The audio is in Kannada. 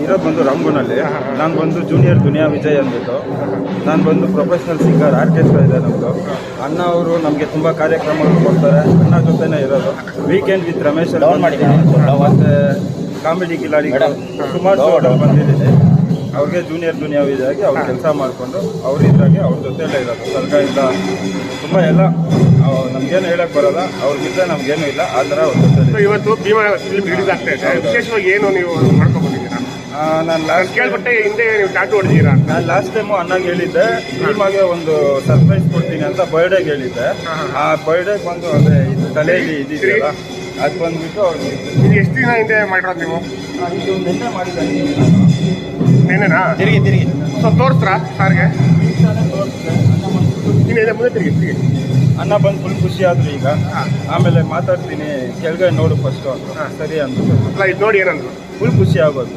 ಇರೋದು ಬಂದು ರಾಮಗುನಲ್ಲಿ. ನಾನು ಬಂದು ಜೂನಿಯರ್ ದುನಿಯಾ ವಿಜಯ್ ಅಂದ್ಬಿಟ್ಟು. ನಾನು ಬಂದು ಪ್ರೊಫೆಷ್ನಲ್ ಸಿಂಗರ್, ಆರ್ಕೆಸ್ಟ್ರಾ ಇದೆ ನಮ್ಮದು. ಅಣ್ಣ ಅವರು ನಮಗೆ ತುಂಬ ಕಾರ್ಯಕ್ರಮಗಳು ಕೊಡ್ತಾರೆ. ಅಣ್ಣ ಜೊತೆನೇ ಇರೋದು. ವೀಕೆಂಡ್ ವಿತ್ ರಮೇಶ್ ಮತ್ತು ಕಾಮಿಡಿ ಕಿಲಾಡಿಗಳು ಸುಮಾರು ಶೋಗಳು ಬಂದಿದ್ದೀನಿ. ಅವ್ರಿಗೆ ಜೂನಿಯರ್ ದುನಿಯಾ ವಿಜಯ್ ಆಗಿ ಅವ್ರು ಕೆಲಸ ಮಾಡಿಕೊಂಡು ಅವ್ರ ಇದ್ರಾಗೆ ಅವ್ರ ಜೊತೆಯಲ್ಲೇ ಇರೋದು. ಸರ್ಗದಿಂದ ತುಂಬ ಎಲ್ಲ ನಮಗೇನು ಹೇಳಕ್ಕೆ ಬರೋಲ್ಲ, ಅವ್ರಿಗಿಂತ ನಮಗೇನು ಇಲ್ಲ ಆ ಥರ ಅವ್ರ ಜೊತೆ. ಇವತ್ತು ಭೀಮಾ ಫಿಲ್ಮ್ ರಿಲೀಸ್ ಆಗ್ತಾ ಇದೆ. ವಿಶೇಷವಾಗಿ ಏನು ನೀವು ಮಾಡ್ಕೊಂಡ್ಬಂದಿದ್ದೀರಾ? ನಾನು ಲಾಸ್ಟ್ ಕೇಳ್ಪಟ್ಟೆ ಹಿಂದೆ ನೀವು ಟ್ಯಾಟೂ ಹೊಡೆದಿದ್ದೀರಾ? ನಾನು ಲಾಸ್ಟ್ ಟೈಮು ಅಣ್ಣಗೆ ಹೇಳಿದ್ದೆ, ಭೀಮಾಗೆ ಒಂದು ಸರ್ಪ್ರೈಸ್ ಕೊಡ್ತೀನಿ ಅಂತ ಬರ್ಡೇಗೆ ಹೇಳಿದ್ದೆ. ಆ ಬರ್ಡೇಗೆ ಬಂದು ಅದೇ ಇದು ತಲೆಯಲ್ಲಿ ಇದ್ದಿದ್ದೆಲ್ಲ ಅದು ಬಂದುಬಿಟ್ಟು ಅವ್ರಿಗೆ ಇದು ಎಷ್ಟು ದಿನ ಹಿಂದೆ ಮಾಡಿರೋದು ನೀವು? ಇದು ನಿನ್ನೆ ಮಾಡಿದ್ದಾನೆ. ನೆನ್ನೆನಾ? ತಿರುಗಿ ಸೊ ತೋರಿಸ್ರಾ ಸಾರ್ಗೆ? ಇನ್ನೇನೆ ಮುಂದೆ ತಿರುಗಿ ಅಣ್ಣ ಬಂದು ಫುಲ್ ಖುಷಿ ಆದ್ರು. ಈಗ ಆಮೇಲೆ ಮಾತಾಡ್ತೀನಿ, ಕೆಳಗಡೆ ನೋಡು ಫಸ್ಟು ಅಂತ. ಸರಿ ಅಂದ್ರು. ಅಲ್ಲ ಇದು ನೋಡಿ ಏನಂದ್ರು? ಫುಲ್ ಖುಷಿ ಆಗೋದು.